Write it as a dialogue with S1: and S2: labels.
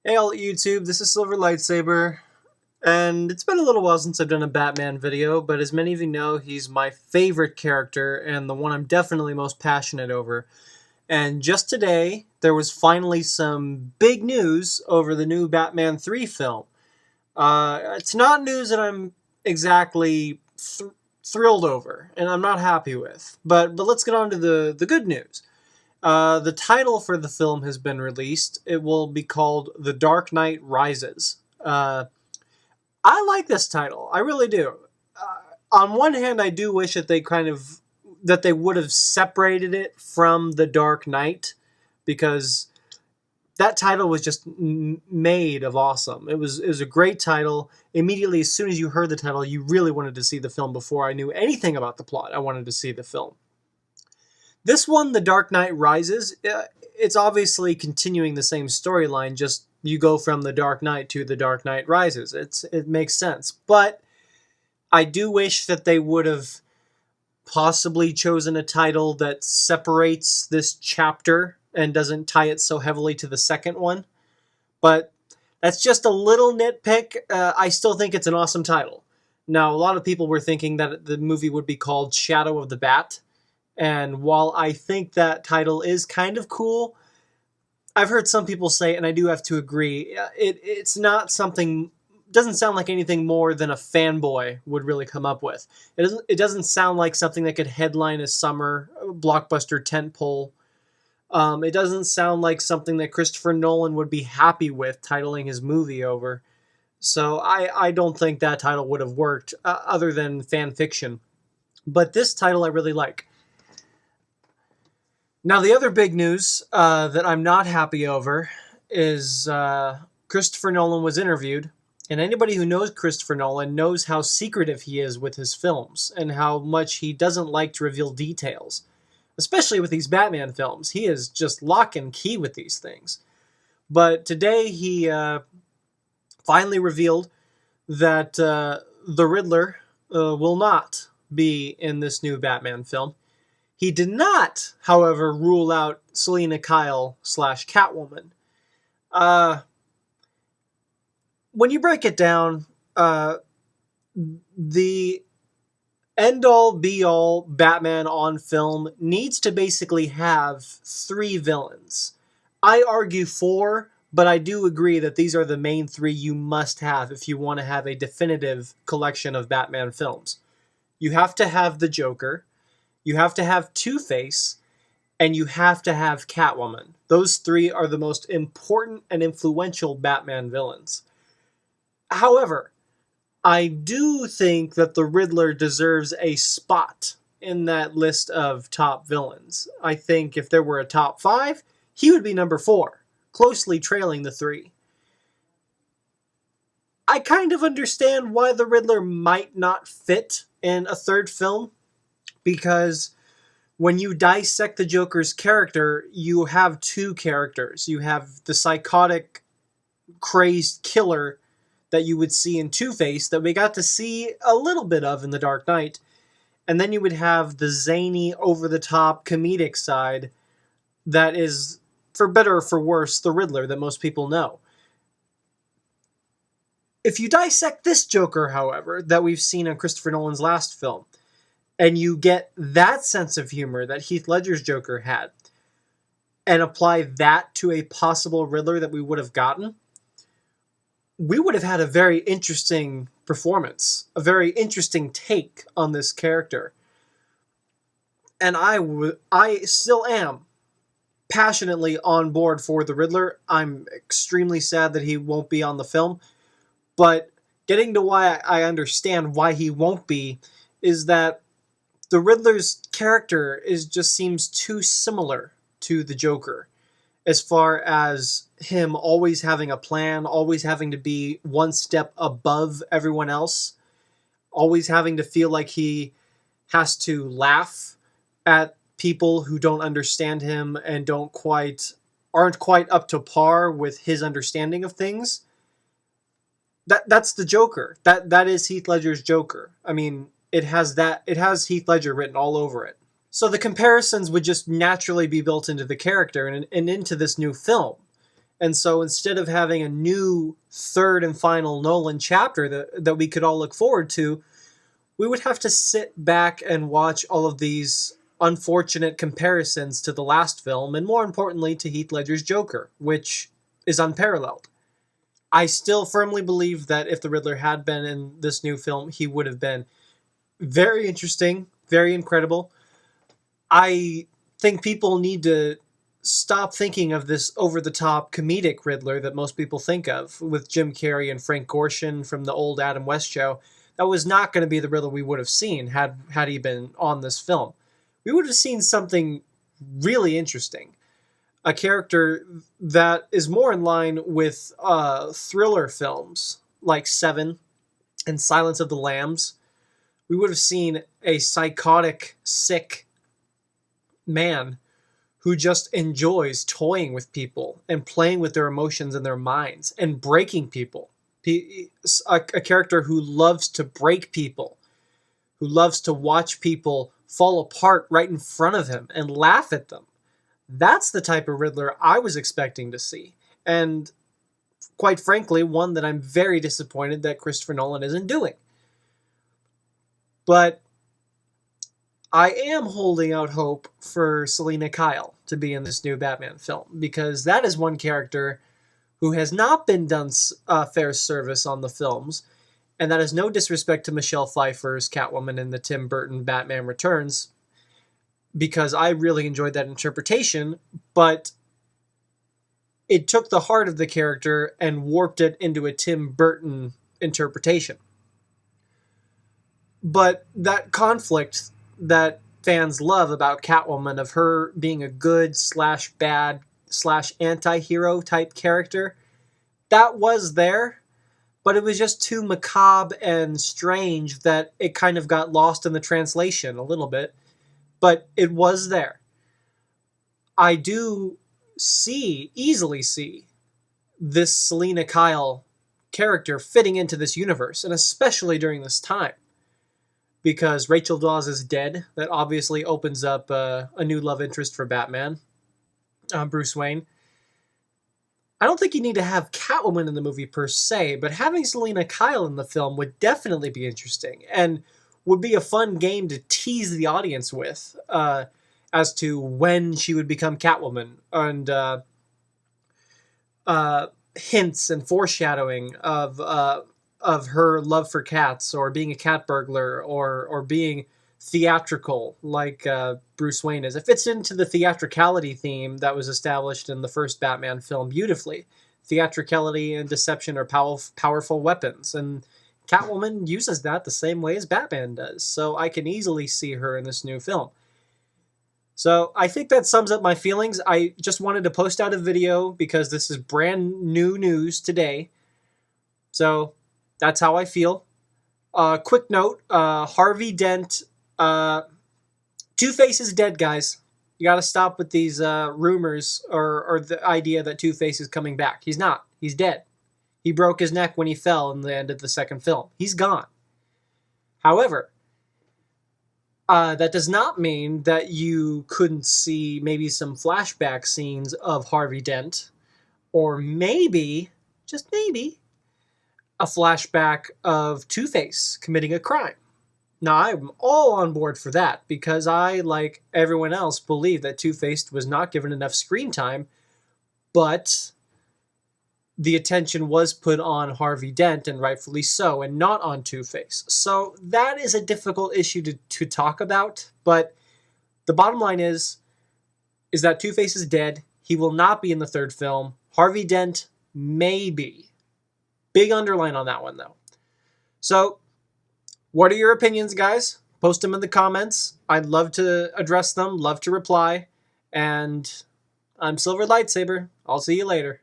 S1: Hey all at YouTube, this is Silver Lightsaber, and it's been a little while since I've done a Batman video, but as many of you know, he's my favorite character and the one I'm definitely most passionate over. And just today, there was finally some big news over the new Batman 3 film. It's not news that I'm exactly thrilled over, and I'm not happy with, but let's get on to the good news. The title for the film has been released. It will be called The Dark Knight Rises. I like this title. I really do. On one hand, I do wish that they would have separated it from The Dark Knight, because that title was just made of awesome. It was a great title. Immediately, as soon as you heard the title, you really wanted to see the film. Before I knew anything about the plot, I wanted to see the film. This one, The Dark Knight Rises, it's obviously continuing the same storyline, just you go from The Dark Knight to The Dark Knight Rises. It makes sense. But I do wish that they would have possibly chosen a title that separates this chapter and doesn't tie it so heavily to the second one. But that's just a little nitpick. I still think it's an awesome title. Now, a lot of people were thinking that the movie would be called Shadow of the Bat. And while I think that title is kind of cool, I've heard some people say, and I do have to agree, it's not something, doesn't sound like anything more than a fanboy would really come up with. It doesn't sound like something that could headline a summer blockbuster tentpole. It doesn't sound like something that Christopher Nolan would be happy with titling his movie over. So I don't think that title would have worked, other than fan fiction. But this title I really like. Now, the other big news that I'm not happy over is Christopher Nolan was interviewed, and anybody who knows Christopher Nolan knows how secretive he is with his films and how much he doesn't like to reveal details, especially with these Batman films. He is just lock and key with these things. But today he finally revealed that the Riddler will not be in this new Batman film. He did not, however, rule out Selina Kyle / Catwoman. When you break it down, the end-all, be-all Batman on film needs to basically have three villains. I argue four, but I do agree that these are the main three you must have if you want to have a definitive collection of Batman films. You have to have the Joker, you have to have Two-Face, and you have to have Catwoman. Those three are the most important and influential Batman villains. However, I do think that the Riddler deserves a spot in that list of top villains. I think if there were a top five, he would be number 4, closely trailing the 3. I kind of understand why the Riddler might not fit in a third film, because when you dissect the Joker's character, you have two characters. You have the psychotic, crazed killer that you would see in Two-Face, that we got to see a little bit of in The Dark Knight, and then you would have the zany, over-the-top, comedic side that is, for better or for worse, the Riddler that most people know. If you dissect this Joker, however, that we've seen in Christopher Nolan's last film, and you get that sense of humor that Heath Ledger's Joker had, and apply that to a possible Riddler that we would have gotten, we would have had a very interesting performance, a very interesting take on this character. And I still am passionately on board for the Riddler. I'm extremely sad that he won't be on the film, but getting to why I understand why he won't be is that the Riddler's character just seems too similar to the Joker, as far as him always having a plan, always having to be one step above everyone else, always having to feel like he has to laugh at people who don't understand him and aren't quite up to par with his understanding of things. That's the Joker. That is Heath Ledger's Joker. I mean, it has Heath Ledger written all over it. So the comparisons would just naturally be built into the character and into this new film. And so instead of having a new third and final Nolan chapter that we could all look forward to, we would have to sit back and watch all of these unfortunate comparisons to the last film, and more importantly, to Heath Ledger's Joker, which is unparalleled. I still firmly believe that if the Riddler had been in this new film, he would have been very interesting, very incredible. I think people need to stop thinking of this over-the-top comedic Riddler that most people think of with Jim Carrey and Frank Gorshin from the old Adam West show. That was not going to be the Riddler we would have seen had he been on this film. We would have seen something really interesting. A character that is more in line with thriller films like Seven and Silence of the Lambs. We would have seen a psychotic, sick man who just enjoys toying with people and playing with their emotions and their minds and breaking people. A character who loves to break people, who loves to watch people fall apart right in front of him and laugh at them. That's the type of Riddler I was expecting to see. And quite frankly, one that I'm very disappointed that Christopher Nolan isn't doing. But I am holding out hope for Selina Kyle to be in this new Batman film, because that is one character who has not been done fair service on the films, and that is no disrespect to Michelle Pfeiffer's Catwoman in the Tim Burton Batman Returns, because I really enjoyed that interpretation, but it took the heart of the character and warped it into a Tim Burton interpretation. But that conflict that fans love about Catwoman, of her being a good / bad / anti-hero type character, that was there, but it was just too macabre and strange that it kind of got lost in the translation a little bit. But it was there. I do easily see this Selina Kyle character fitting into this universe, and especially during this time. Because Rachel Dawes is dead. That obviously opens up a new love interest for Batman, Bruce Wayne. I don't think you need to have Catwoman in the movie per se, but having Selina Kyle in the film would definitely be interesting, and would be a fun game to tease the audience with as to when she would become Catwoman, and hints and foreshadowing of her love for cats, or being a cat burglar, or being theatrical like Bruce Wayne is. It fits into the theatricality theme that was established in the first Batman film beautifully. Theatricality and deception are powerful weapons, and Catwoman uses that the same way as Batman does, so I can easily see her in this new film. So I think that sums up my feelings. I just wanted to post out a video because this is brand new news today. So that's how I feel. Quick note, Harvey Dent, Two-Face is dead, guys. You gotta stop with these rumors or the idea that Two-Face is coming back. He's not. He's dead. He broke his neck when he fell in the end of the second film. He's gone. However, that does not mean that you couldn't see maybe some flashback scenes of Harvey Dent, or maybe, just maybe, a flashback of Two-Face committing a crime. Now, I'm all on board for that, because I, like everyone else, believe that Two-Face was not given enough screen time, but the attention was put on Harvey Dent, and rightfully so, and not on Two-Face. So that is a difficult issue to talk about, but the bottom line is that Two-Face is dead. He will not be in the third film. Harvey Dent, maybe. Big underline on that one, though. So, what are your opinions, guys? Post them in the comments. I'd love to address them, love to reply. And I'm Silver Lightsaber. I'll see you later.